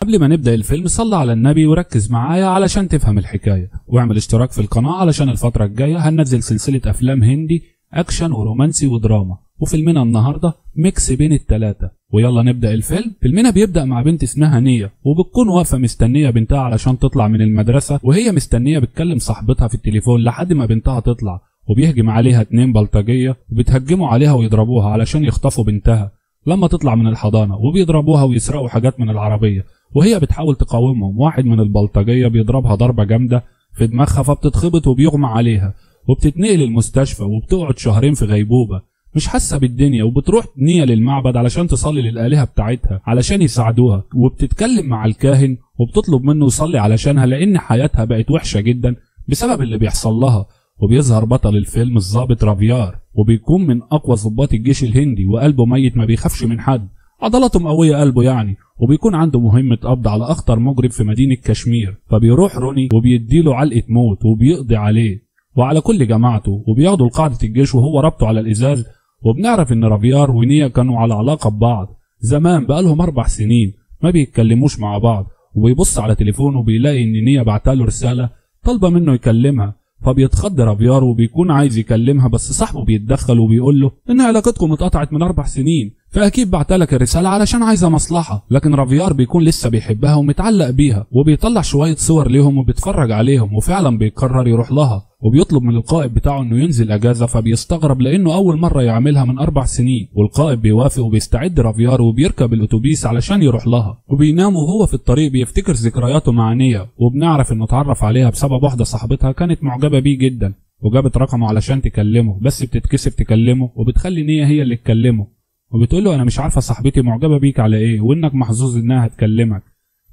قبل ما نبدأ الفيلم صلى على النبي وركز معايا علشان تفهم الحكاية، واعمل اشتراك في القناة علشان الفترة الجاية هننزل سلسلة أفلام هندي أكشن ورومانسي ودراما، وفيلمنا النهاردة ميكس بين التلاتة. ويلا نبدأ الفيلم. فيلمنا بيبدأ مع بنت اسمها نية، وبتكون واقفة مستنية بنتها علشان تطلع من المدرسة، وهي مستنية بتكلم صاحبتها في التليفون لحد ما بنتها تطلع، وبيهجم عليها 2 بلطجية وبتهجموا عليها ويضربوها علشان يخطفوا بنتها لما تطلع من الحضانة، وبيضربوها ويسرقوا حاجات من العربية، وهي بتحاول تقاومهم. واحد من البلطجية بيضربها ضربة جامدة في دماغها فبتتخبط وبيغمى عليها، وبتتنقل المستشفى وبتقعد شهرين في غيبوبة مش حاسة بالدنيا. وبتروح نية للمعبد علشان تصلي للآلهة بتاعتها علشان يساعدوها، وبتتكلم مع الكاهن وبتطلب منه يصلي علشانها لأن حياتها بقت وحشة جدا بسبب اللي بيحصل لها. وبيظهر بطل الفيلم الضابط رافيار، وبيكون من أقوى ضباط الجيش الهندي، وقلبه ميت ما بيخافش من حد، عضلاته مقوية قلبه يعني. وبيكون عنده مهمة قبض على أخطر مجرم في مدينة كشمير، فبيروح روني وبيديله علقة موت وبيقضي عليه وعلى كل جماعته، وبياخدوا لقاعدة الجيش وهو ربطه على الإزاز. وبنعرف إن رافيار ونية كانوا على علاقة ببعض زمان بقالهم 4 سنين ما بيتكلموش مع بعض. وبيبص على تليفونه وبيلاقي إن نية بعتله رسالة طالبة منه يكلمها، فبيتخض رافيار وبيكون عايز يكلمها، بس صاحبه بيتدخل وبيقول له ان علاقتكم اتقطعت من 4 سنين، فاكيد بعتلك الرساله علشان عايزه مصلحه. لكن رافيار بيكون لسه بيحبها ومتعلق بيها، وبيطلع شويه صور ليهم وبيتفرج عليهم، وفعلا بيقرر يروح لها، وبيطلب من القائد بتاعه انه ينزل اجازه، فبيستغرب لانه اول مره يعملها من 4 سنين. والقائد بيوافق وبيستعد رافيار وبيركب الاتوبيس علشان يروح لها، وبينام وهو في الطريق بيفتكر ذكرياته مع نية. وبنعرف انه اتعرف عليها بسبب واحده صاحبتها كانت معجبه بيه جدا، وجابت رقمه علشان تكلمه، بس بتتكسف تكلمه وبتخلي نية هي اللي تكلمه، وبتقول له انا مش عارفه صاحبتي معجبه بيك على ايه، وانك محظوظ انها هتكلمك،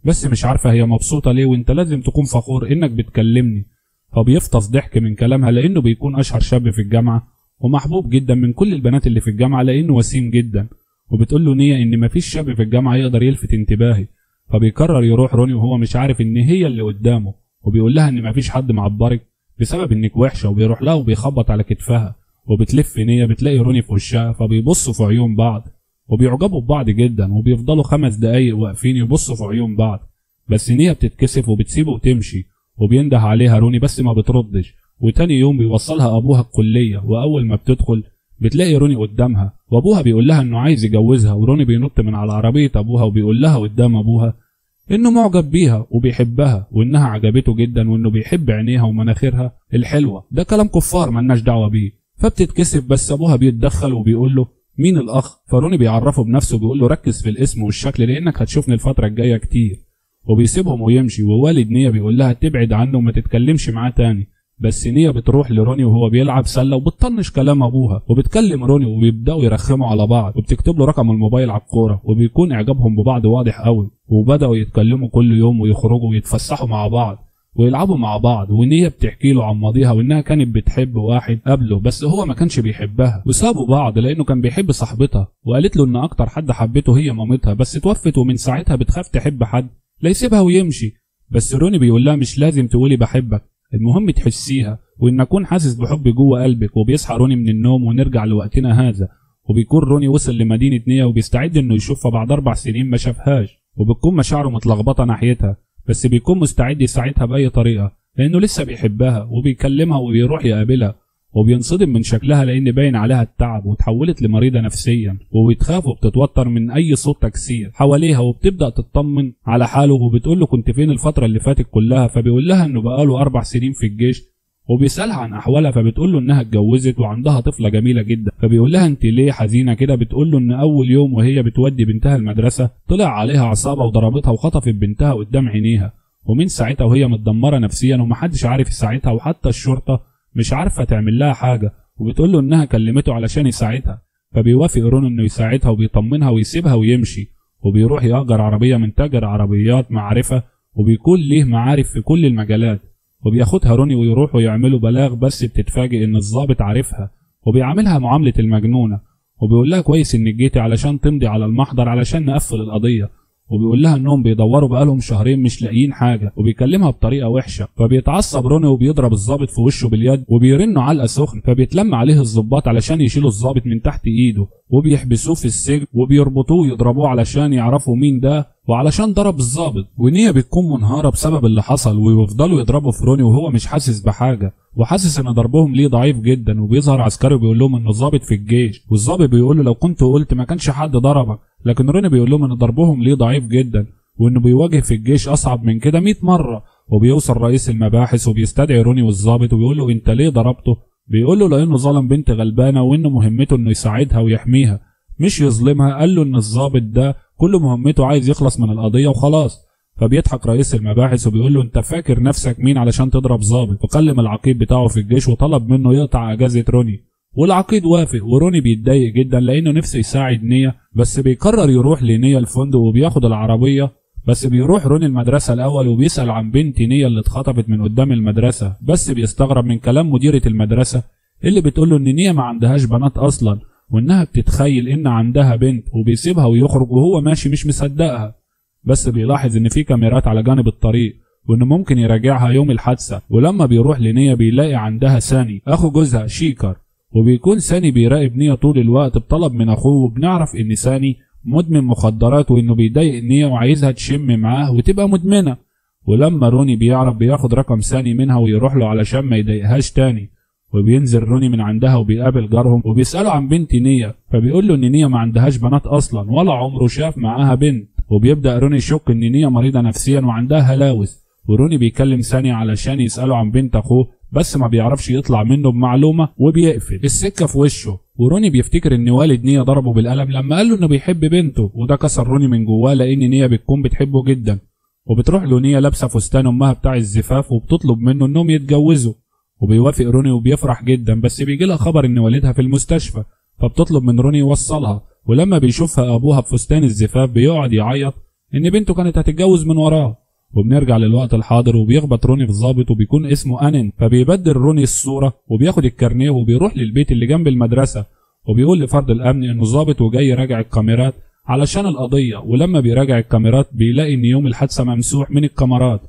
بس مش عارفه هي مبسوطه ليه، وانت لازم تكون فخور انك بتكلمني. فبيفطس ضحك من كلامها لانه بيكون اشهر شاب في الجامعه ومحبوب جدا من كل البنات اللي في الجامعه لانه وسيم جدا. وبتقول له نية ان مفيش شاب في الجامعه يقدر يلفت انتباهي. فبيقرر يروح روني وهو مش عارف ان هي اللي قدامه، وبيقول لها ان مفيش حد معبرك بسبب انك وحشه، وبيروح لها وبيخبط على كتفها، وبتلف نية بتلاقي روني في وشها، فبيبصوا في عيون بعض وبيعجبوا ببعض جدا، وبيفضلوا 5 دقايق واقفين يبصوا في عيون بعض. بس نية بتتكسف وبتسيبه وتمشي، وبينده عليها روني بس ما بتردش. وتاني يوم بيوصلها ابوها الكليه، واول ما بتدخل بتلاقي روني قدامها، وابوها بيقول لها انه عايز يجوزها، وروني بينط من على عربيه ابوها وبيقول لها قدام ابوها انه معجب بيها وبيحبها، وانها عجبته جدا، وانه بيحب عينيها ومناخيرها الحلوه. ده كلام كفار ملناش دعوه بيه. فبتتكسف بس ابوها بيتدخل وبيقول له مين الاخ، فروني بيعرفه بنفسه وبيقول له ركز في الاسم والشكل لانك هتشوفني الفتره الجايه كتير. وبيسيبهم ويمشي، ووالد نية بيقول لها تبعد عنه وما تتكلمش معاه تاني. بس نية بتروح لروني وهو بيلعب سله وبتطنش كلام ابوها، وبتكلم روني وبيبداوا يرخموا على بعض، وبتكتب له رقم الموبايل على الكوره، وبيكون اعجابهم ببعض واضح قوي، وبداوا يتكلموا كل يوم ويخرجوا ويتفسحوا مع بعض ويلعبوا مع بعض. ونية بتحكي له عن ماضيها وانها كانت بتحب واحد قبله بس هو ما كانش بيحبها، وسابوا بعض لانه كان بيحب صاحبتها، وقالت له ان اكتر حد حبته هي مامتها بس توفت، ومن ساعتها بتخاف تحب حد لا يسيبها ويمشي. بس روني بيقول لها مش لازم تقولي بحبك، المهم تحسيها، وان اكون حاسس بحب جوه قلبك. وبيصحى روني من النوم ونرجع لوقتنا هذا، وبيكون روني وصل لمدينه نية وبيستعد انه يشوفها بعد 4 سنين ما شافهاش، وبتكون مشاعره متلخبطه ناحيتها، بس بيكون مستعد يساعدها باي طريقه لانه لسه بيحبها، وبيكلمها وبيروح يقابلها، وبينصدم من شكلها لان باين عليها التعب وتحولت لمريضه نفسيا، وبتخاف وبتتوتر من اي صوت تكسير حواليها، وبتبدا تطمن على حاله، وبتقول له كنت فين الفتره اللي فاتت كلها. فبيقول لها انه بقاله 4 سنين في الجيش، وبيسالها عن احوالها، فبتقول له انها اتجوزت وعندها طفله جميله جدا. فبيقول لها انت ليه حزينه كده؟ بتقول له ان اول يوم وهي بتودي بنتها المدرسه طلع عليها عصابه وضربتها وخطفت بنتها قدام عينيها، ومن ساعتها وهي متدمره نفسيا ومحدش عارف يساعدها، وحتى الشرطه مش عارفه تعمل لها حاجه. وبتقول له انها كلمته علشان يساعدها، فبيوافق رون انه يساعدها وبيطمنها ويسيبها ويمشي، وبيروح يأجر عربيه من تاجر عربيات معرفه، وبيكون ليه معارف في كل المجالات، وبياخدها روني ويروحوا يعملوا بلاغ، بس بتتفاجئ ان الضابط عارفها وبيعاملها معامله المجنونه، وبيقول لها كويس انك جيتي علشان تمضي على المحضر علشان نقفل القضيه. وبيقول لها انهم بيدوروا بقالهم شهرين مش لاقيين حاجه، وبيكلمها بطريقه وحشه. فبيتعصب روني وبيضرب الضابط في وشه باليد وبيرنوا علقه سخن، فبيتلم عليه الضباط علشان يشيلوا الضابط من تحت ايده وبيحبسوه في السجن وبيربطوه ويضربوه علشان يعرفوا مين ده وعلشان ضرب الضابط. ونيا بتكون منهاره بسبب اللي حصل، ويفضلوا يضربوا في روني وهو مش حاسس بحاجه وحاسس ان ضربهم ليه ضعيف جدا. وبيظهر عسكري بيقول لهم انه الضابط في الجيش، والضابط بيقول له لو كنت قلت ما كانش حد ضربك، لكن روني بيقول لهم ان ضربهم ليه ضعيف جدا وانه بيواجه في الجيش اصعب من كده 100 مره. وبيوصل رئيس المباحث وبيستدعي روني والضابط وبيقول له انت ليه ضربته؟ بيقول له لانه ظلم بنت غلبانه وانه مهمته انه يساعدها ويحميها مش يظلمها. قال له ان الضابط ده كل مهمته عايز يخلص من القضيه وخلاص. فبيضحك رئيس المباحث وبيقول له انت فاكر نفسك مين علشان تضرب ضابط؟ وكلم العقيد بتاعه في الجيش وطلب منه يقطع اجازه روني، والعقيد وافق. وروني بيتضايق جدا لانه نفسه يساعد نيا، بس بيقرر يروح لنيا الفندق وبياخد العربيه. بس بيروح روني المدرسه الاول وبيسال عن بنت نيا اللي اتخطفت من قدام المدرسه، بس بيستغرب من كلام مديره المدرسه اللي بتقول له ان نيا ما عندهاش بنات اصلا وانها بتتخيل ان عندها بنت، وبيسيبها ويخرج وهو ماشي مش مصدقها. بس بيلاحظ ان في كاميرات على جانب الطريق وانه ممكن يراجعها يوم الحادثه. ولما بيروح لنيا بيلاقي عندها ساني اخو جوزها شيكر، وبيكون ساني بيراقب نيا طول الوقت بطلب من اخوه. وبنعرف ان ساني مدمن مخدرات وانه بيضايق نيا وعايزها تشم معاه وتبقى مدمنه. ولما روني بيعرف بياخد رقم ساني منها ويروح له علشان ما يضايقهاش تاني. وبينزل روني من عندها وبيقابل جارهم وبيسأله عن بنت نيا، فبيقول له ان نيا ما عندهاش بنات اصلا ولا عمره شاف معاها بنت. وبيبدأ روني يشك ان نيا مريضة نفسيا وعندها هلاوس. وروني بيكلم ساني علشان يسأله عن بنت اخوه، بس ما بيعرفش يطلع منه بمعلومة وبيقفل السكة في وشه. وروني بيفتكر ان والد نيا ضربه بالقلم لما قال له انه بيحب بنته، وده كسر روني من جواه لان نيا بتكون بتحبه جدا. وبتروح له نيا لابسة فستان امها بتاع الزفاف وبتطلب منه انهم يتجوزوا، وبيوافق روني وبيفرح جدا. بس بيجي لها خبر ان والدها في المستشفى، فبتطلب من روني يوصلها. ولما بيشوفها ابوها بفستان الزفاف بيقعد يعيط ان بنته كانت هتتجوز من وراه. وبنرجع للوقت الحاضر وبيخبط روني في ضابط وبيكون اسمه انن، فبيبدل روني الصوره وبياخد الكارنيه وبيروح للبيت اللي جنب المدرسه. وبيقول لفرد الامن انه ضابط وجاي يراجع الكاميرات علشان القضيه. ولما بيراجع الكاميرات بيلاقي ان يوم الحادثه ممسوح من الكاميرات.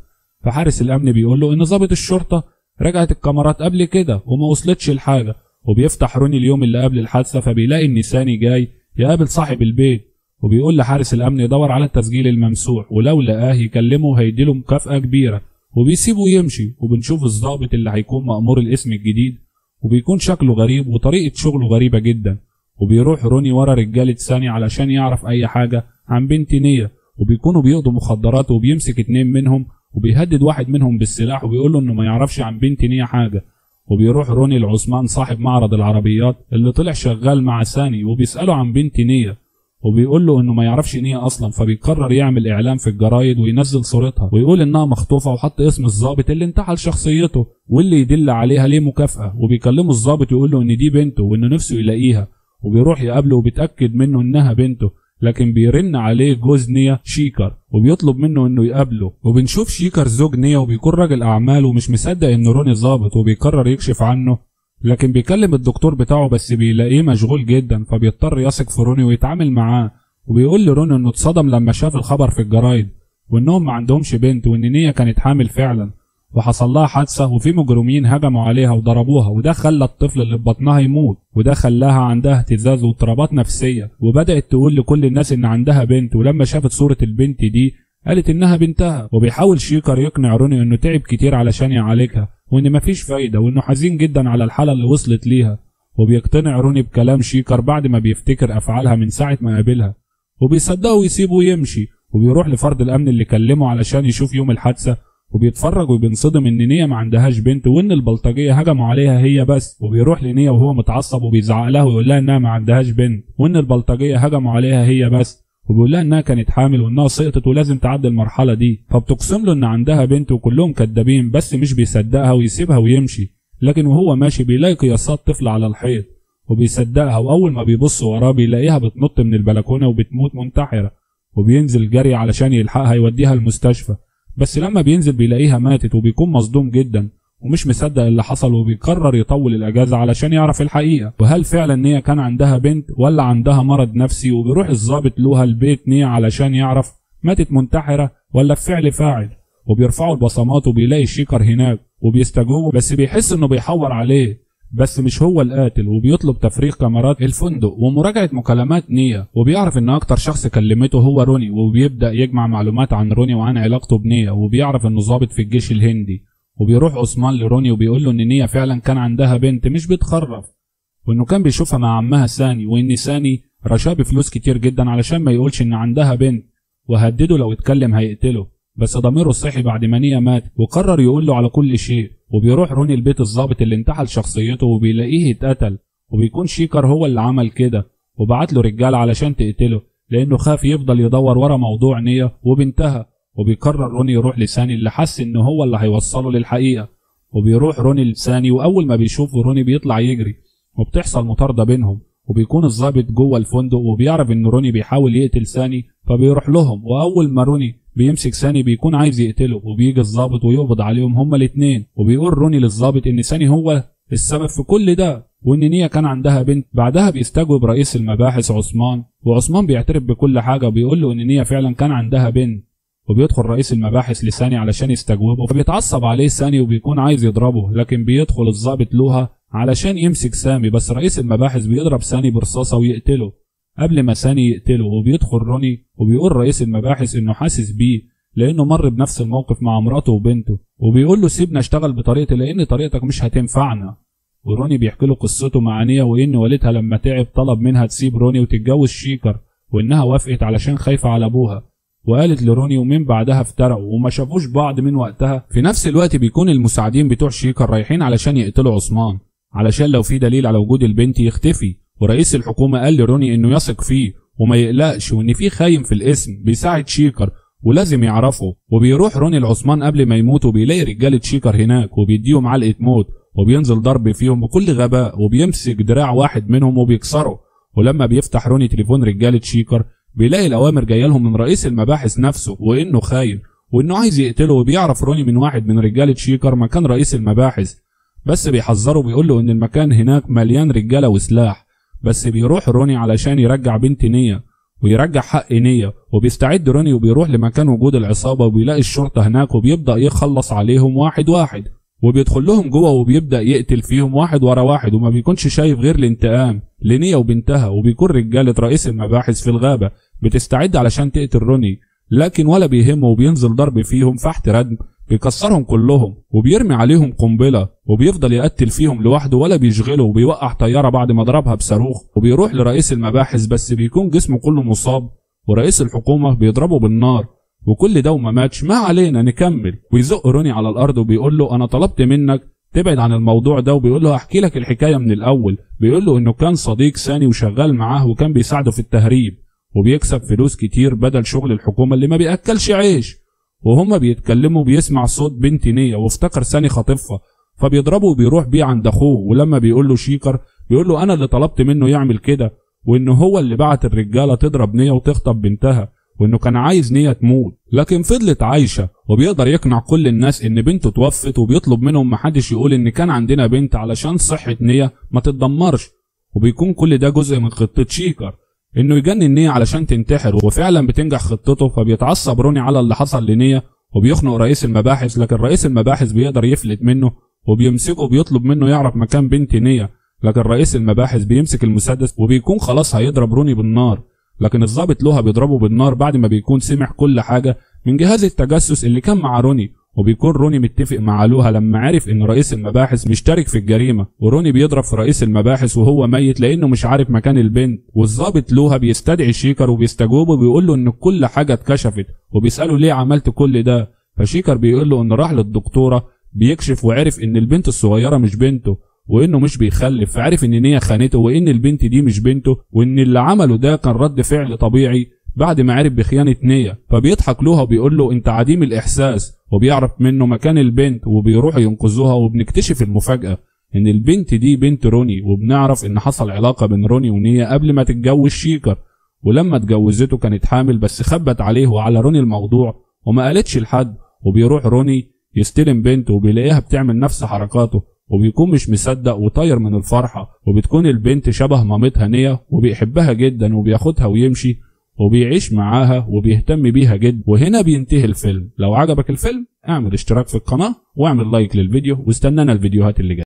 فحارس الامن بيقول له ان ضابط الشرطه رجعت الكاميرات قبل كده وما وصلتش لحاجه. وبيفتح روني اليوم اللي قبل الحادثه فبيلاقي ان ساني جاي يقابل صاحب البيت، وبيقول لحارس الامن يدور على التسجيل الممسوح ولو لقاه يكلمه وهيديله مكافأة كبيرة، وبيسيبه يمشي. وبنشوف الضابط اللي هيكون مأمور الاسم الجديد وبيكون شكله غريب وطريقة شغله غريبة جدا. وبيروح روني ورا رجالة ساني علشان يعرف اي حاجة عن بنت نيا، وبيكونوا بيقضوا مخدرات وبيمسك 2 منهم وبيهدد واحد منهم بالسلاح وبيقول له انه ما يعرفش عن بنت نيا حاجة. وبيروح روني لعثمان صاحب معرض العربيات اللي طلع شغال مع ساني وبيسأله عن بنت نيا، وبيقول له انه ما يعرفش نيا اصلا. فبيقرر يعمل اعلان في الجرايد وينزل صورتها ويقول انها مخطوفه وحط اسم الضابط اللي انتحل شخصيته واللي يدل عليها ليه مكافاه. وبيكلمه الضابط يقول له ان دي بنته وانه نفسه يلاقيها، وبيروح يقابله وبيتاكد منه انها بنته، لكن بيرن عليه جوز نيا شيكر وبيطلب منه انه يقابله. وبنشوف شيكر زوج نيا وبيكون راجل اعمال ومش مصدق ان روني ضابط وبيقرر يكشف عنه، لكن بيكلم الدكتور بتاعه بس بيلاقيه مشغول جدا. فبيضطر يثق في روني ويتعامل معاه. وبيقول لروني انه اتصدم لما شاف الخبر في الجرايد وانهم ما عندهمش بنت وان نيا كانت حامل فعلا وحصل لها حادثه وفي مجرمين هجموا عليها وضربوها، وده خلى الطفل اللي في بطنها يموت، وده خلاها عندها اهتزاز واضطرابات نفسيه. وبدات تقول لكل الناس ان عندها بنت، ولما شافت صوره البنت دي قالت انها بنتها. وبيحاول شيكر يقنع روني انه تعب كتير علشان يعالجها وان مفيش فايده وانه حزين جدا على الحاله اللي وصلت ليها. وبيقتنع روني بكلام شيكر بعد ما بيفتكر افعالها من ساعه ما قابلها، وبيصدقه ويسيبه يمشي. وبيروح لفرد الامن اللي كلمه علشان يشوف يوم الحادثه، وبيتفرج وبينصدم ان نيا ما عندهاش بنت وان البلطجيه هجموا عليها هي بس. وبيروح لنيا وهو متعصب وبيزعق لها ويقول لها انها ما عندهاش بنت وان البلطجيه هجموا عليها هي بس، وبيقول لها انها كانت حامل وانها سقطت ولازم تعدي المرحله دي. فبتقسم له ان عندها بنت وكلهم كدابين بس مش بيصدقها ويسيبها ويمشي. لكن وهو ماشي بيلاقي قياسات طفل على الحيط وبيصدقها، واول ما بيبص وراه بيلاقيها بتنط من البلكونه وبتموت منتحره. وبينزل جري علشان يلحقها يوديها المستشفى، بس لما بينزل بيلاقيها ماتت وبيكون مصدوم جدا ومش مصدق اللي حصل. وبيقرر يطول الاجازه علشان يعرف الحقيقه وهل فعلا نيا كان عندها بنت ولا عندها مرض نفسي. وبيروح الضابط لها البيت نيا علشان يعرف ماتت منتحرة ولا بفعل فاعل، وبيرفعوا البصمات وبيلاقي شيكر هناك وبيستجوبوا، بس بيحس انه بيحور عليه بس مش هو القاتل، وبيطلب تفريغ كاميرات الفندق ومراجعة مكالمات نية، وبيعرف ان اكتر شخص كلمته هو روني، وبيبدأ يجمع معلومات عن روني وعن علاقته بنية، وبيعرف انه ضابط في الجيش الهندي. وبيروح عثمان لروني وبيقول له ان نية فعلا كان عندها بنت مش بتخرف، وانه كان بيشوفها مع عمها ساني، وان ساني رشاه بفلوس كتير جدا علشان ما يقولش ان عندها بنت، وهدده لو اتكلم هيقتله. بس ضميره صحي بعد ما نية مات وقرر يقول له على كل شيء. وبيروح روني البيت الضابط اللي انتحل شخصيته وبيلاقيه اتقتل، وبيكون شيكر هو اللي عمل كده وبعت له رجاله علشان تقتله لانه خاف يفضل يدور ورا موضوع نية وبنتها. وبيقرر روني يروح لساني اللي حس انه هو اللي هيوصله للحقيقه. وبيروح روني لساني، واول ما بيشوفه روني بيطلع يجري، وبتحصل مطارده بينهم، وبيكون الضابط جوه الفندق وبيعرف ان روني بيحاول يقتل ساني، فبيروح لهم. واول ما روني بيمسك ساني بيكون عايز يقتله، وبيجي الضابط ويقبض عليهم هما الاتنين. وبيقول روني للضابط ان ساني هو السبب في كل ده، وان نية كان عندها بنت. بعدها بيستجوب رئيس المباحث عثمان، وعثمان بيعترف بكل حاجه وبيقول له ان نية فعلا كان عندها بنت. وبيدخل رئيس المباحث لساني علشان يستجوبه، فبيتعصب عليه ساني وبيكون عايز يضربه، لكن بيدخل الضابط لوها علشان يمسك سامي، بس رئيس المباحث بيضرب ساني برصاصه ويقتله قبل ما ساني يقتله. وبيدخل روني وبيقول رئيس المباحث انه حاسس بيه لانه مر بنفس الموقف مع مراته وبنته، وبيقول له سيبنا اشتغل بطريقتي لان طريقتك مش هتنفعنا. وروني بيحكي له قصته مع نية، وان والدها لما تعب طلب منها تسيب روني وتتجوز شيكر، وانها وافقت علشان خايفه على ابوها، وقالت لروني، ومن بعدها افترقوا وما شافوش بعض من وقتها. في نفس الوقت بيكون المساعدين بتوع شيكر رايحين علشان يقتلوا عثمان علشان لو في دليل على وجود البنت يختفي. ورئيس الحكومه قال لروني انه يثق فيه وما يقلقش، وان في خاين في الاسم بيساعد شيكر ولازم يعرفه. وبيروح روني لعثمان قبل ما يموت، وبيلاقي رجاله شيكر هناك وبيديهم علقه موت، وبينزل ضرب فيهم بكل غباء، وبيمسك دراع واحد منهم وبيكسره. ولما بيفتح روني تليفون رجاله شيكر بيلاقي الاوامر جايه لهم من رئيس المباحث نفسه، وانه خاين وانه عايز يقتله. وبيعرف روني من واحد من رجاله شيكر مكان رئيس المباحث، بس بيحذره وبيقول له ان المكان هناك مليان رجاله وسلاح. بس بيروح روني علشان يرجع بنت نية ويرجع حق نية، وبيستعد روني وبيروح لمكان وجود العصابه، وبيلاقي الشرطه هناك وبيبدا يخلص عليهم واحد واحد، وبيدخل لهم جوه وبيبدا يقتل فيهم واحد ورا واحد، وما بيكونش شايف غير الانتقام لنية وبنتها. وبيكون رجاله رئيس المباحث في الغابه بتستعد علشان تقتل روني، لكن ولا بيهمه، وبينزل ضرب فيهم فحت ردم بيكسرهم كلهم، وبيرمي عليهم قنبله، وبيفضل يقتل فيهم لوحده ولا بيشغله، وبيوقع طياره بعد ما ضربها بصاروخ. وبيروح لرئيس المباحث بس بيكون جسمه كله مصاب، ورئيس الحكومه بيضربه بالنار. وكل ده وما ماتش، ما علينا نكمل. ويزق روني على الارض وبيقول له انا طلبت منك تبعد عن الموضوع ده، وبيقول له احكي لك الحكايه من الاول. بيقول له انه كان صديق ساني وشغال معاه وكان بيساعده في التهريب، وبيكسب فلوس كتير بدل شغل الحكومه اللي ما بياكلش عيش. وهما بيتكلموا بيسمع صوت بنت نية وافتكر ساني خاطفها، فبيضربه وبيروح بيه عند اخوه. ولما بيقول له شيكر بيقول له انا اللي طلبت منه يعمل كده، وانه هو اللي بعت الرجاله تضرب نية وتخطب بنتها، وانه كان عايز نية تموت لكن فضلت عايشه. وبيقدر يقنع كل الناس ان بنته توفت، وبيطلب منهم محدش يقول ان كان عندنا بنت علشان صحه نية ما تتدمرش. وبيكون كل ده جزء من خطه شيكر انه يجنن نية علشان تنتحر، وفعلا بتنجح خطته. فبيتعصب روني على اللي حصل لنية وبيخنق رئيس المباحث، لكن رئيس المباحث بيقدر يفلت منه وبيمسكه وبيطلب منه يعرف مكان بنت نية. لكن رئيس المباحث بيمسك المسدس وبيكون خلاص هيضرب روني بالنار، لكن الضابط لوها بيضربه بالنار بعد ما بيكون سمع كل حاجه من جهاز التجسس اللي كان مع روني. وبيكون روني متفق مع لوها لما عرف ان رئيس المباحث مشترك في الجريمه، وروني بيضرب في رئيس المباحث وهو ميت لانه مش عارف مكان البنت. والضابط لوها بيستدعي شيكر وبيستجوبه وبيقول له ان كل حاجه اتكشفت، وبيساله ليه عملت كل ده. فشيكر بيقول له ان راح للدكتوره بيكشف وعرف ان البنت الصغيره مش بنته، وانه مش بيخلف، فعرف ان نية خانته وان البنت دي مش بنته، وان اللي عمله ده كان رد فعل طبيعي بعد ما عرف بخيانه نية. فبيضحك لوها وبيقول له انت عديم الاحساس، وبيعرف منه مكان البنت وبيروحوا ينقذوها. وبنكتشف المفاجاه ان البنت دي بنت روني، وبنعرف ان حصل علاقه بين روني ونية قبل ما تتجوز شيكر، ولما اتجوزته كانت حامل بس خبت عليه وعلى روني الموضوع وما قالتش لحد. وبيروح روني يستلم بنته وبيلاقيها بتعمل نفس حركاته، وبيكون مش مصدق وطاير من الفرحه. وبتكون البنت شبه مامتها نية وبيحبها جدا وبياخدها ويمشي. وبيعيش معاها وبيهتم بيها جدا. وهنا بينتهي الفيلم. لو عجبك الفيلم اعمل اشتراك في القناة واعمل لايك للفيديو واستنانا الفيديوهات اللي جاية.